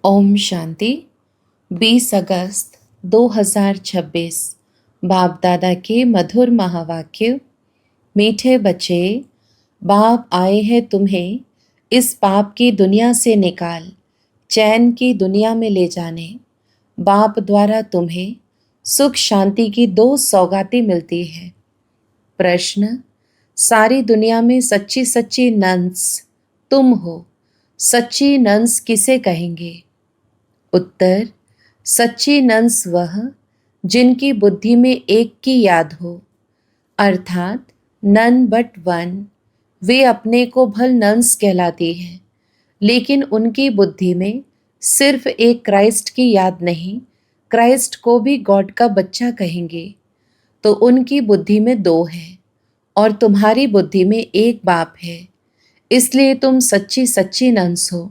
ओम शांति। 20 अगस्त 2026 बाप दादा के मधुर महावाक्य। मीठे बच्चे, बाप आए हैं तुम्हें इस पाप की दुनिया से निकाल चैन की दुनिया में ले जाने। बाप द्वारा तुम्हें सुख शांति की 2 सौगातें मिलती है। प्रश्न: सारी दुनिया में सच्ची सच्ची नंस तुम हो। सच्ची नंस किसे कहेंगे? उत्तर: सच्ची नंस वह जिनकी बुद्धि में एक की याद हो, अर्थात नन बट वन। वे अपने को भल नंस कहलाती हैं, लेकिन उनकी बुद्धि में सिर्फ एक क्राइस्ट की याद नहीं, क्राइस्ट को भी गॉड का बच्चा कहेंगे। तो उनकी बुद्धि में 2 है और तुम्हारी बुद्धि में एक बाप है, इसलिए तुम सच्ची सच्ची नंस हो।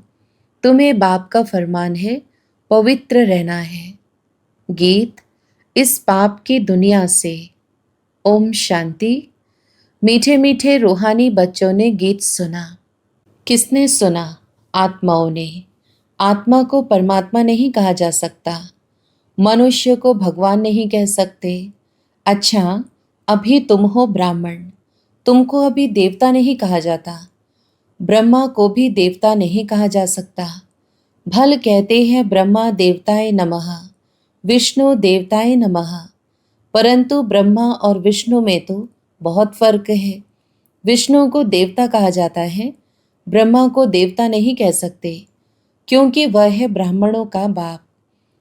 तुम्हें बाप का फरमान है, पवित्र रहना है। गीत: इस पाप की दुनिया से। ओम शांति। मीठे मीठे रूहानी बच्चों ने गीत सुना। किसने सुना? आत्माओं ने। आत्मा को परमात्मा नहीं कहा जा सकता, मनुष्य को भगवान नहीं कह सकते। अच्छा, अभी तुम हो ब्राह्मण, तुमको अभी देवता नहीं कहा जाता। ब्रह्मा को भी देवता नहीं कहा जा सकता। भल कहते हैं ब्रह्मा देवताय नमः, विष्णु देवताय नमः, परंतु ब्रह्मा और विष्णु में तो बहुत फर्क है। विष्णु को देवता कहा जाता है, ब्रह्मा को देवता नहीं कह सकते, क्योंकि वह है ब्राह्मणों का बाप।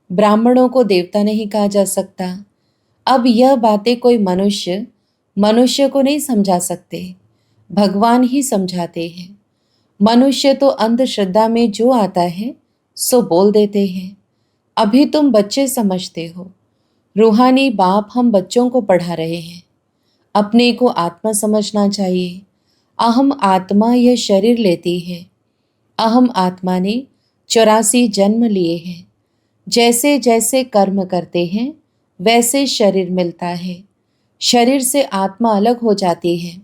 ब्राह्मणों को देवता नहीं कहा जा सकता। अब यह बातें कोई मनुष्य को नहीं समझा सकते, भगवान ही समझाते हैं। मनुष्य तो अंधश्रद्धा में जो आता है सो बोल देते हैं। अभी तुम बच्चे समझते हो, रूहानी बाप हम बच्चों को पढ़ा रहे हैं। अपने को आत्मा समझना चाहिए। अहम आत्मा यह शरीर लेती है। अहम आत्मा ने 84 जन्म लिए हैं। जैसे जैसे कर्म करते हैं वैसे शरीर मिलता है। शरीर से आत्मा अलग हो जाती है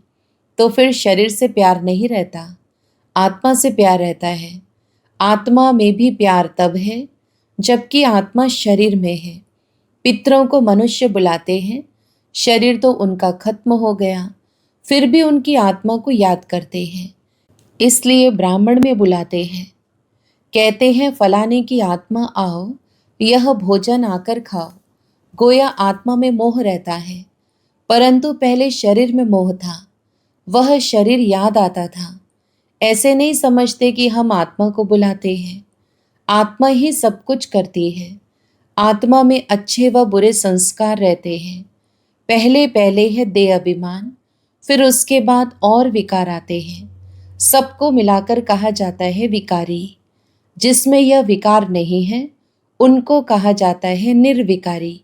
तो फिर शरीर से प्यार नहीं रहता, आत्मा से प्यार रहता है। आत्मा में भी प्यार तब है जबकि आत्मा शरीर में है। पितरों को मनुष्य बुलाते हैं, शरीर तो उनका खत्म हो गया, फिर भी उनकी आत्मा को याद करते हैं, इसलिए ब्राह्मण में बुलाते हैं। कहते हैं फलाने की आत्मा आओ, यह भोजन आकर खाओ। गोया आत्मा में मोह रहता है, परंतु पहले शरीर में मोह था, वह शरीर याद आता था। ऐसे नहीं समझते कि हम आत्मा को बुलाते हैं। आत्मा ही सब कुछ करती है। आत्मा में अच्छे व बुरे संस्कार रहते हैं। पहले पहले है देह अभिमान, फिर उसके बाद और विकार आते हैं। सबको मिलाकर कहा जाता है विकारी। जिसमें यह विकार नहीं है उनको कहा जाता है निर्विकारी।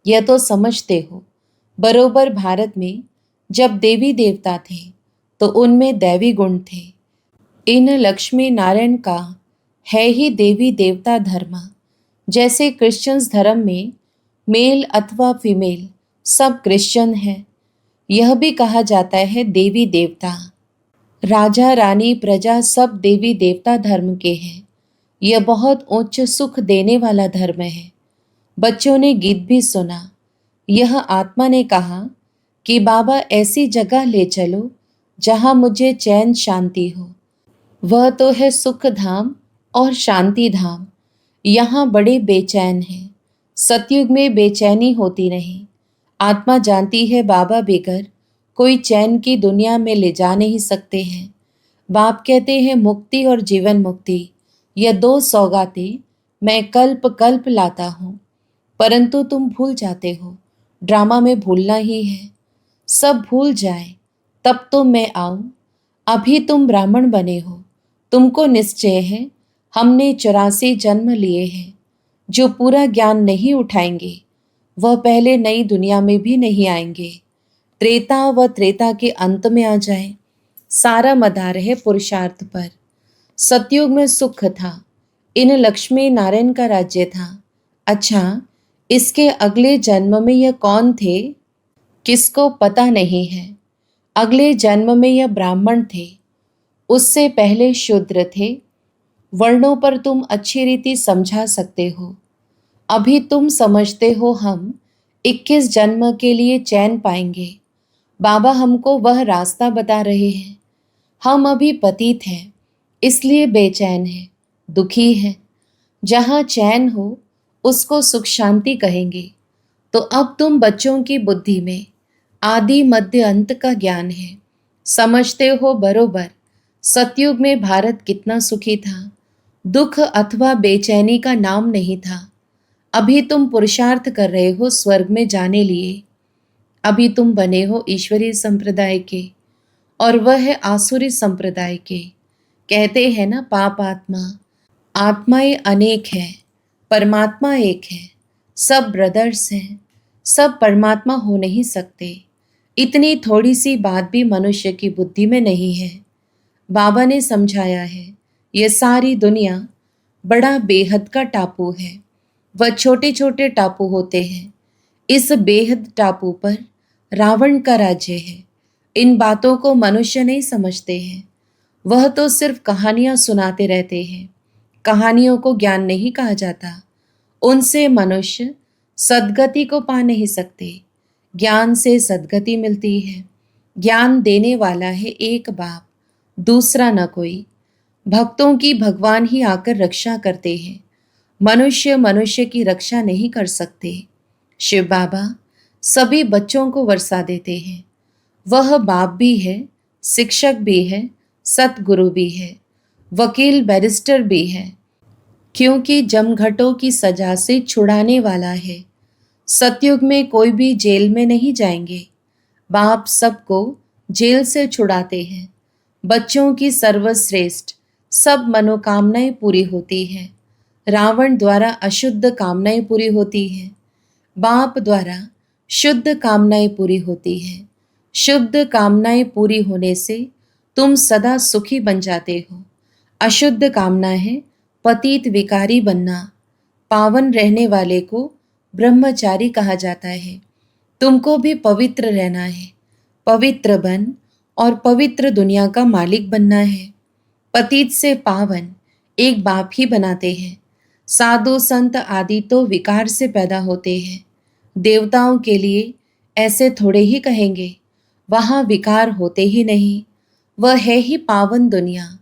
यह तो समझते हो। बरोबर भारत में जब देवी देवता थे तो उनमें दैवी गुण थे। इन लक्ष्मी नारायण का है ही देवी देवता धर्म। जैसे क्रिश्चियंस धर्म में मेल अथवा फीमेल सब क्रिश्चियन है, यह भी कहा जाता है देवी देवता। राजा रानी प्रजा सब देवी देवता धर्म के हैं। यह बहुत उच्च सुख देने वाला धर्म है। बच्चों ने गीत भी सुना। यह आत्मा ने कहा कि बाबा ऐसी जगह ले चलो जहाँ मुझे चैन शांति हो। वह तो है सुख धाम और शांति धाम। यहाँ बड़े बेचैन हैं। सतयुग में बेचैनी होती नहीं। आत्मा जानती है बाबा बेगर कोई चैन की दुनिया में ले जा नहीं सकते हैं। बाप कहते हैं मुक्ति और जीवन मुक्ति, यह 2 सौगातें मैं कल्प कल्प लाता हूँ, परंतु तुम भूल जाते हो। ड्रामा में भूलना ही है। सब भूल जाए तब तो मैं आऊँ। अभी तुम ब्राह्मण बने हो, तुमको निश्चय है हमने 84 जन्म लिए हैं। जो पूरा ज्ञान नहीं उठाएंगे वह पहले नई दुनिया में भी नहीं आएंगे। त्रेता व त्रेता के अंत में आ जाए। सारा मदार है पुरुषार्थ पर। सतयुग में सुख था, इन लक्ष्मी नारायण का राज्य था। अच्छा, इसके अगले जन्म में यह कौन थे किसको पता नहीं है। अगले जन्म में यह ब्राह्मण थे, उससे पहले शूद्र थे, वर्णों पर तुम अच्छी रीति समझा सकते हो। अभी तुम समझते हो हम 21 जन्म के लिए चैन पाएंगे। बाबा हमको वह रास्ता बता रहे हैं। हम अभी पतित हैं, इसलिए बेचैन हैं, दुखी हैं। जहाँ चैन हो उसको सुख शांति कहेंगे। तो अब तुम बच्चों की बुद्धि में आदि मध्य अंत का ज्ञान है। समझते हो बरोबर सतयुग में भारत कितना सुखी था। दुख अथवा बेचैनी का नाम नहीं था। अभी तुम पुरुषार्थ कर रहे हो स्वर्ग में जाने लिए। अभी तुम बने हो ईश्वरीय संप्रदाय के और वह है आसुरी संप्रदाय के। कहते हैं ना पाप आत्मा, आत्माएं अनेक हैं, परमात्मा एक है। सब ब्रदर्स हैं, सब परमात्मा हो नहीं सकते। इतनी थोड़ी सी बात भी मनुष्य की बुद्धि में नहीं है। बाबा ने समझाया है ये सारी दुनिया बड़ा बेहद का टापू है। वह छोटे छोटे टापू होते हैं। इस बेहद टापू पर रावण का राज्य है। इन बातों को मनुष्य नहीं समझते हैं। वह तो सिर्फ कहानियां सुनाते रहते हैं। कहानियों को ज्ञान नहीं कहा जाता। उनसे मनुष्य सद्गति को पा नहीं सकते। ज्ञान से सद्गति मिलती है। ज्ञान देने वाला है एक बाप, दूसरा न कोई। भक्तों की भगवान ही आकर रक्षा करते हैं। मनुष्य मनुष्य की रक्षा नहीं कर सकते। शिव बाबा सभी बच्चों को वर्षा देते हैं। वह बाप भी है, शिक्षक भी है, सतगुरु भी है, वकील बैरिस्टर भी है, क्योंकि जमघटों की सजा से छुड़ाने वाला है। सतयुग में कोई भी जेल में नहीं जाएंगे। बाप सबको जेल से छुड़ाते हैं। बच्चों की सर्वश्रेष्ठ सब मनोकामनाएं पूरी होती हैं। रावण द्वारा अशुद्ध कामनाएं पूरी होती हैं। बाप द्वारा शुद्ध कामनाएं पूरी होती हैं। शुद्ध कामनाएं पूरी होने से तुम सदा सुखी बन जाते हो। अशुद्ध कामना है पतित विकारी बनना। पावन रहने वाले को ब्रह्मचारी कहा जाता है। तुमको भी पवित्र रहना है। पवित्र बन और पवित्र दुनिया का मालिक बनना है। पतित से पावन एक बाप ही बनाते हैं। साधु संत आदि तो विकार से पैदा होते हैं। देवताओं के लिए ऐसे थोड़े ही कहेंगे। वहाँ विकार होते ही नहीं। वह है ही पावन दुनिया।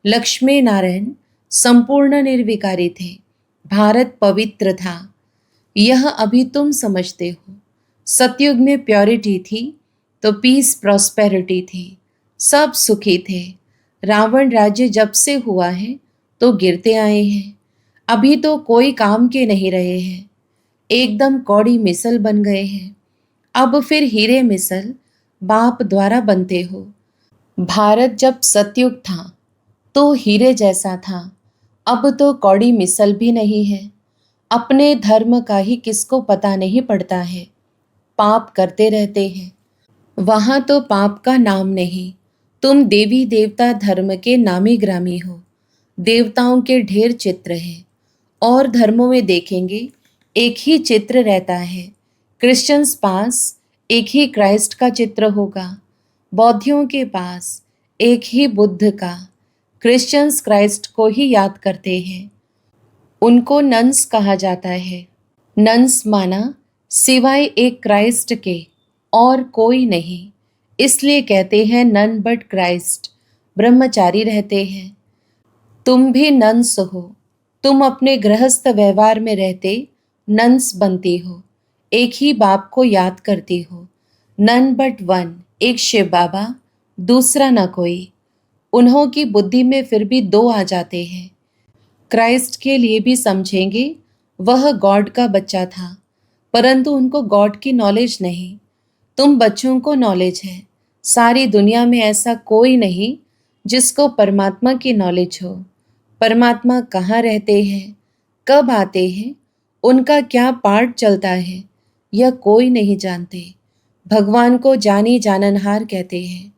लक्ष्मी नारायण संपूर्ण निर्विकारी थे। भारत पवित्र था। यह अभी तुम समझते हो। सतयुग में प्योरिटी थी तो पीस प्रॉस्पेरिटी थी। सब सुखी थे। रावण राज्य जब से हुआ है तो गिरते आए हैं। अभी तो कोई काम के नहीं रहे हैं। एकदम कौड़ी मिसल बन गए हैं। अब फिर हीरे मिसल बाप द्वारा बनते हो। भारत जब सतयुग था तो हीरे जैसा था। अब तो कौड़ी मिसल भी नहीं है। अपने धर्म का ही किसको पता नहीं पड़ता है। पाप करते रहते हैं। वहां तो पाप का नाम नहीं। तुम देवी देवता धर्म के नामी ग्रामी हो। देवताओं के ढेर चित्र हैं। और धर्मों में देखेंगे एक ही चित्र रहता है। क्रिश्चियंस पास एक ही क्राइस्ट का चित्र होगा। बौद्धियों के पास एक ही बुद्ध का। क्रिश्चियंस क्राइस्ट को ही याद करते हैं। उनको नन्स कहा जाता है। नन्स माना सिवाय एक क्राइस्ट के और कोई नहीं। इसलिए कहते हैं नन बट क्राइस्ट। ब्रह्मचारी रहते हैं। तुम भी नन्स हो। तुम अपने गृहस्थ व्यवहार में रहते नन्स बनती हो। एक ही बाप को याद करती हो। नन बट वन, एक शिव बाबा, दूसरा न कोई। उन्हों की बुद्धि में फिर भी दो आ जाते हैं। क्राइस्ट के लिए भी समझेंगे वह गॉड का बच्चा था, परंतु उनको गॉड की नॉलेज नहीं। तुम बच्चों को नॉलेज है। सारी दुनिया में ऐसा कोई नहीं जिसको परमात्मा की नॉलेज हो। परमात्मा कहाँ रहते हैं, कब आते हैं, उनका क्या पार्ट चलता है, यह कोई नहीं जानते। भगवान को जानी जाननहार कहते हैं।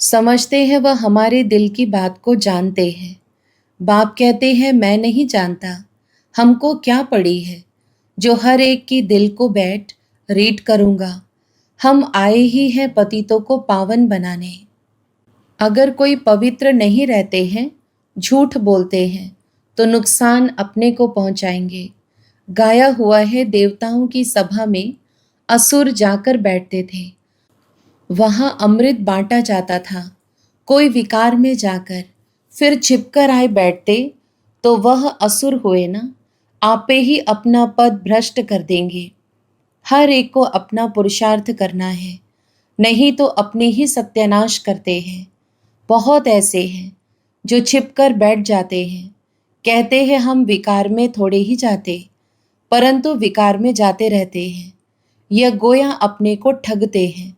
समझते हैं वह हमारे दिल की बात को जानते हैं। बाप कहते हैं मैं नहीं जानता, हमको क्या पड़ी है जो हर एक की दिल को बैठ रीड करूँगा। हम आए ही हैं पतितों को पावन बनाने। अगर कोई पवित्र नहीं रहते हैं, झूठ बोलते हैं, तो नुकसान अपने को पहुंचाएंगे। गाया हुआ है, देवताओं की सभा में असुर जाकर बैठते थे, वहां अमृत बांटा जाता था। कोई विकार में जाकर फिर छिपकर आए बैठते तो वह असुर हुए ना, आपे ही अपना पद भ्रष्ट कर देंगे। हर एक को अपना पुरुषार्थ करना है, नहीं तो अपने ही सत्यानाश करते हैं। बहुत ऐसे हैं जो छिपकर बैठ जाते हैं, कहते हैं हम विकार में थोड़े ही जाते, परंतु विकार में जाते रहते हैं। यह गोया अपने को ठगते हैं,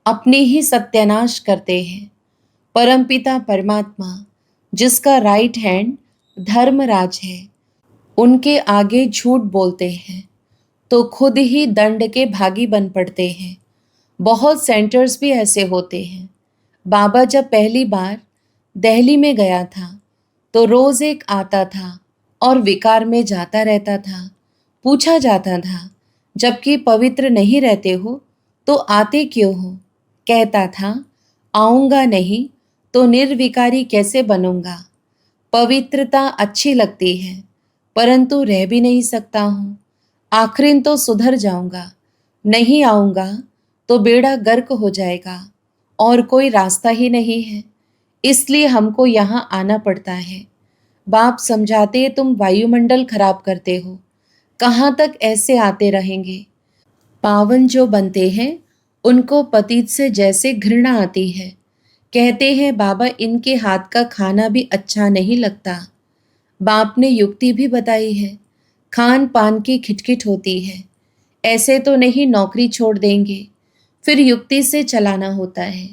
अपनी ही सत्यानाश करते हैं। परमपिता परमात्मा, जिसका राइट हैंड धर्मराज है, उनके आगे झूठ बोलते हैं तो खुद ही दंड के भागी बन पड़ते हैं। बहुत सेंटर्स भी ऐसे होते हैं। बाबा जब पहली बार दिल्ली में गया था तो रोज एक आता था और विकार में जाता रहता था। पूछा जाता था, जबकि पवित्र नहीं रहते हो तो आते क्यों हो? कहता था, आऊंगा नहीं तो निर्विकारी कैसे बनूंगा? पवित्रता अच्छी लगती है, परंतु रह भी नहीं सकता हूँ। आखिर तो सुधर जाऊंगा, नहीं आऊंगा तो बेड़ा गर्क हो जाएगा और कोई रास्ता ही नहीं है। इसलिए हमको यहाँ आना पड़ता है। बाप समझाते, तुम वायुमंडल खराब करते हो, कहाँ तक ऐसे आते रहेंगे? पावन जो बनते हैं उनको पतित से जैसे घृणा आती है। कहते हैं बाबा इनके हाथ का खाना भी अच्छा नहीं लगता। बाप ने युक्ति भी बताई है, खान पान की खिटखिट होती है। ऐसे तो नहीं नौकरी छोड़ देंगे, फिर युक्ति से चलाना होता है।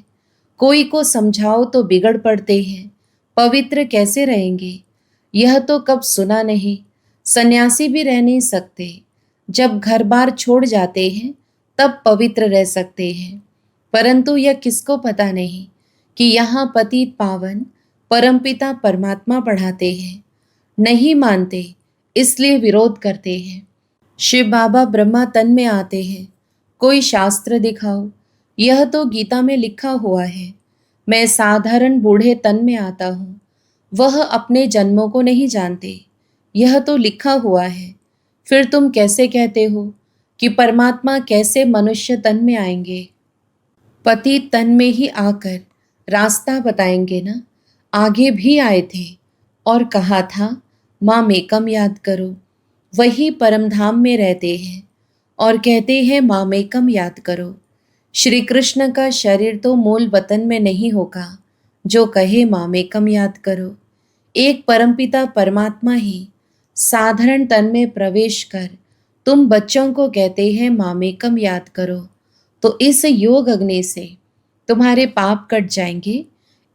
कोई को समझाओ तो बिगड़ पड़ते हैं, पवित्र कैसे रहेंगे? यह तो कब सुना नहीं। सन्यासी भी रह नहीं सकते, जब घर बार छोड़ जाते हैं तब पवित्र रह सकते हैं। परंतु यह किसको पता नहीं कि यहाँ पतित पावन परमपिता परमात्मा बढ़ाते हैं। नहीं मानते, इसलिए विरोध करते हैं। शिव बाबा ब्रह्मा तन में आते हैं, कोई शास्त्र दिखाओ। यह तो गीता में लिखा हुआ है, मैं साधारण बूढ़े तन में आता हूँ। वह अपने जन्मों को नहीं जानते, यह तो लिखा हुआ है। फिर तुम कैसे कहते हो कि परमात्मा कैसे मनुष्य तन में आएंगे? पति तन में ही आकर रास्ता बताएंगे ना। आगे भी आए थे और कहा था माँ मेकम याद करो। वही परमधाम में रहते हैं और कहते हैं माँ मेकम याद करो। श्री कृष्ण का शरीर तो मूल वतन में नहीं होगा जो कहे माँ मेकम याद करो। एक परमपिता परमात्मा ही साधारण तन में प्रवेश कर तुम बच्चों को कहते हैं माँ मेकम याद करो। तो इस योग अग्नि से तुम्हारे पाप कट जाएंगे।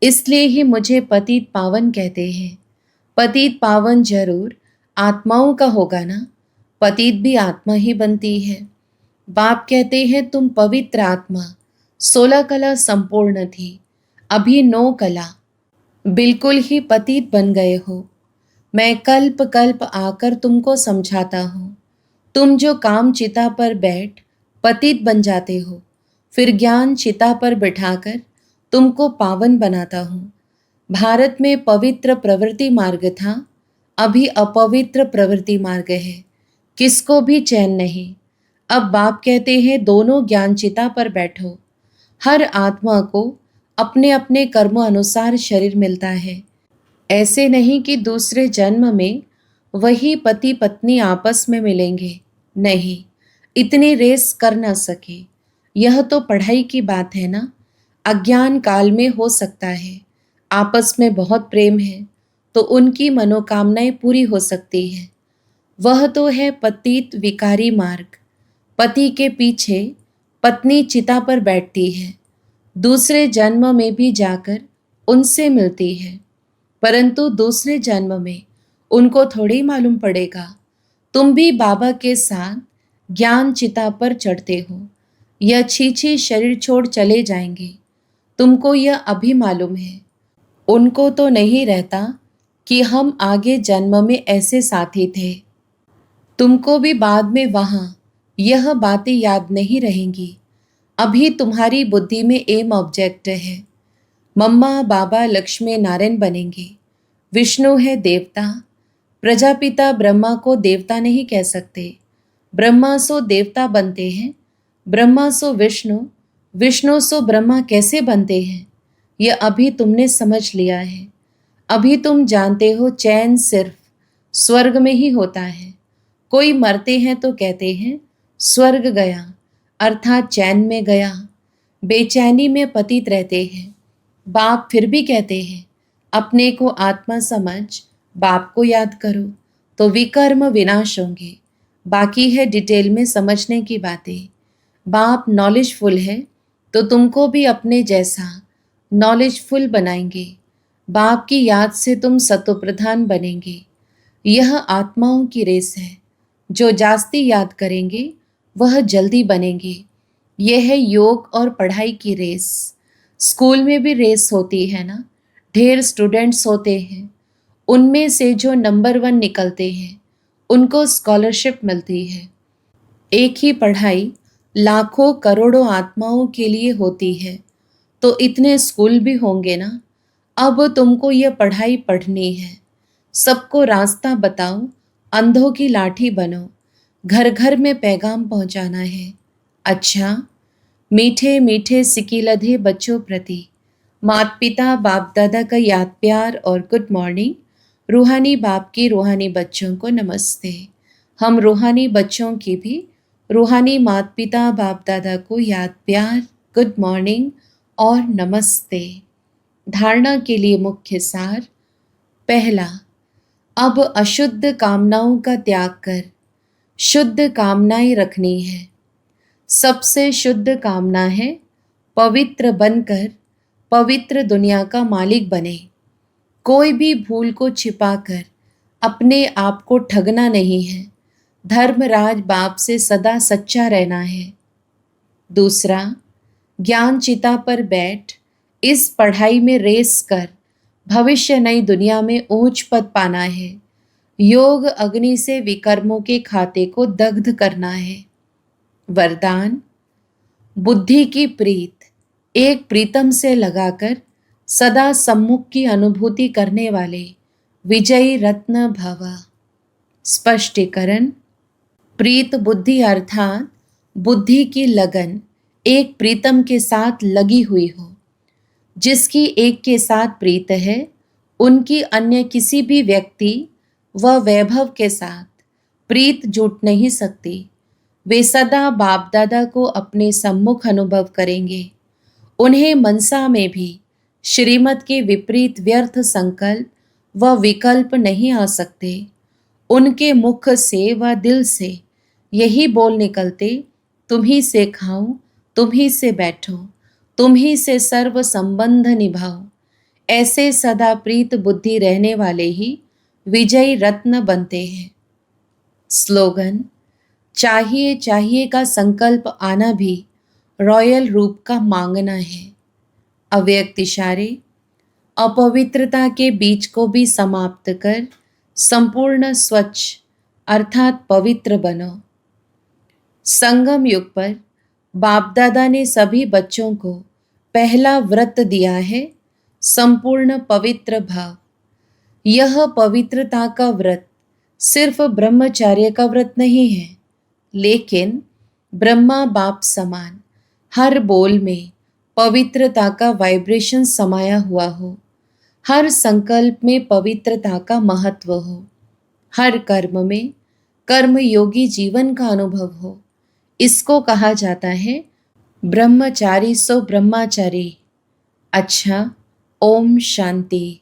इसलिए ही मुझे पतित पावन कहते हैं। पतित पावन जरूर आत्माओं का होगा ना, पतित भी आत्मा ही बनती है। बाप कहते हैं तुम पवित्र आत्मा 16 कला संपूर्ण थी, अभी 9 कला बिल्कुल ही पतित बन गए हो। मैं कल्प कल्प आकर तुमको समझाता हूँ। तुम जो काम चिता पर बैठ पतित बन जाते हो, फिर ज्ञान चिता पर बिठाकर तुमको पावन बनाता हूँ। भारत में पवित्र प्रवृत्ति मार्ग था, अभी अपवित्र प्रवृत्ति मार्ग है। किसको भी चैन नहीं। अब बाप कहते हैं दोनों ज्ञान चिता पर बैठो। हर आत्मा को अपने अपने कर्मों अनुसार शरीर मिलता है। ऐसे नहीं कि दूसरे जन्म में वही पति पत्नी आपस में मिलेंगे। नहीं, इतनी रेस कर ना सके। यह तो पढ़ाई की बात है ना। अज्ञान काल में हो सकता है, आपस में बहुत प्रेम है तो उनकी मनोकामनाएं पूरी हो सकती है। वह तो है पतित विकारी मार्ग। पति के पीछे पत्नी चिता पर बैठती है, दूसरे जन्म में भी जाकर उनसे मिलती है, परंतु दूसरे जन्म में उनको थोड़ी मालूम पड़ेगा। तुम भी बाबा के साथ ज्ञान चिता पर चढ़ते हो। यह छीछी शरीर छोड़ चले जाएंगे, तुमको यह अभी मालूम है। उनको तो नहीं रहता कि हम आगे जन्म में ऐसे साथी थे। तुमको भी बाद में वहां यह बातें याद नहीं रहेंगी। अभी तुम्हारी बुद्धि में एम ऑब्जेक्ट है। मम्मा बाबा लक्ष्मी नारायण बनेंगे, विष्णु है देवता, प्रजापिता ब्रह्मा को देवता नहीं कह सकते। ब्रह्मा सो देवता बनते हैं, ब्रह्मा सो विष्णु, विष्णु सो ब्रह्मा कैसे बनते हैं? यह अभी तुमने समझ लिया है। अभी तुम जानते हो चैन सिर्फ स्वर्ग में ही होता है। कोई मरते हैं तो कहते हैं स्वर्ग गया, अर्थात चैन में गया। बेचैनी में पतित रहते हैं। बाप फिर भी कहते हैं अपने को आत्मा समझ, बाप को याद करो तो विकर्म विनाश होंगे। बाकी है डिटेल में समझने की बातें। बाप नॉलेजफुल है तो तुमको भी अपने जैसा नॉलेजफुल बनाएंगे। बाप की याद से तुम सतोप्रधान बनेंगे। यह आत्माओं की रेस है। जो जास्ती याद करेंगे वह जल्दी बनेंगे। यह है योग और पढ़ाई की रेस। स्कूल में भी रेस होती है ना, ढेर स्टूडेंट्स होते हैं, उनमें से जो नंबर 1 निकलते हैं उनको स्कॉलरशिप मिलती है। एक ही पढ़ाई लाखों करोड़ों आत्माओं के लिए होती है, तो इतने स्कूल भी होंगे ना। अब तुमको यह पढ़ाई पढ़नी है। सबको रास्ता बताओ, अंधों की लाठी बनो, घर घर में पैगाम पहुंचाना है। अच्छा, मीठे मीठे सिकिलधे बच्चों प्रति माता पिता बाप दादा का याद प्यार और गुड मॉर्निंग। रूहानी बाप की रूहानी बच्चों को नमस्ते। हम रूहानी बच्चों की भी रूहानी माता पिता बाप दादा को याद प्यार, गुड मॉर्निंग और नमस्ते। धारणा के लिए मुख्य सार। पहला, अब अशुद्ध कामनाओं का त्याग कर शुद्ध कामनाएं रखनी है। सबसे शुद्ध कामना है पवित्र बनकर पवित्र दुनिया का मालिक बने। कोई भी भूल को छिपाकर अपने आप को ठगना नहीं है। धर्मराज बाप से सदा सच्चा रहना है। दूसरा, ज्ञान चिता पर बैठ इस पढ़ाई में रेस कर भविष्य नई दुनिया में ऊंच पद पाना है। योग अग्नि से विकर्मों के खाते को दग्ध करना है। वरदान, बुद्धि की प्रीत एक प्रीतम से लगाकर सदा सम्मुख की अनुभूति करने वाले विजयी रत्न भव। स्पष्टीकरण, प्रीत बुद्धि अर्थात बुद्धि की लगन एक प्रीतम के साथ लगी हुई हो। जिसकी एक के साथ प्रीत है, उनकी अन्य किसी भी व्यक्ति व वैभव के साथ प्रीत जुट नहीं सकती। वे सदा बाप दादा को अपने सम्मुख अनुभव करेंगे। उन्हें मनसा में भी श्रीमत के विपरीत व्यर्थ संकल्प व विकल्प नहीं आ सकते। उनके मुख से व दिल से यही बोल निकलते, तुम ही से खाऊं, तुम ही से बैठो, तुम ही से सर्व संबंध निभाओ। ऐसे सदा प्रीत बुद्धि रहने वाले ही विजयी रत्न बनते हैं। स्लोगन, चाहिए चाहिए का संकल्प आना भी रॉयल रूप का मांगना है। अव्यक्त इशारे, अपवित्रता के बीज को भी समाप्त कर संपूर्ण स्वच्छ अर्थात पवित्र बनो। संगम युग पर बाप दादा ने सभी बच्चों को पहला व्रत दिया है, संपूर्ण पवित्र भाव। यह पवित्रता का व्रत सिर्फ ब्रह्मचर्य का व्रत नहीं है, लेकिन ब्रह्मा बाप समान हर बोल में पवित्रता का वाइब्रेशन समाया हुआ हो, हर संकल्प में पवित्रता का महत्व हो, हर कर्म में कर्मयोगी जीवन का अनुभव हो। इसको कहा जाता है ब्रह्मचारी सो ब्रह्मचारी। अच्छा, ओम शांति।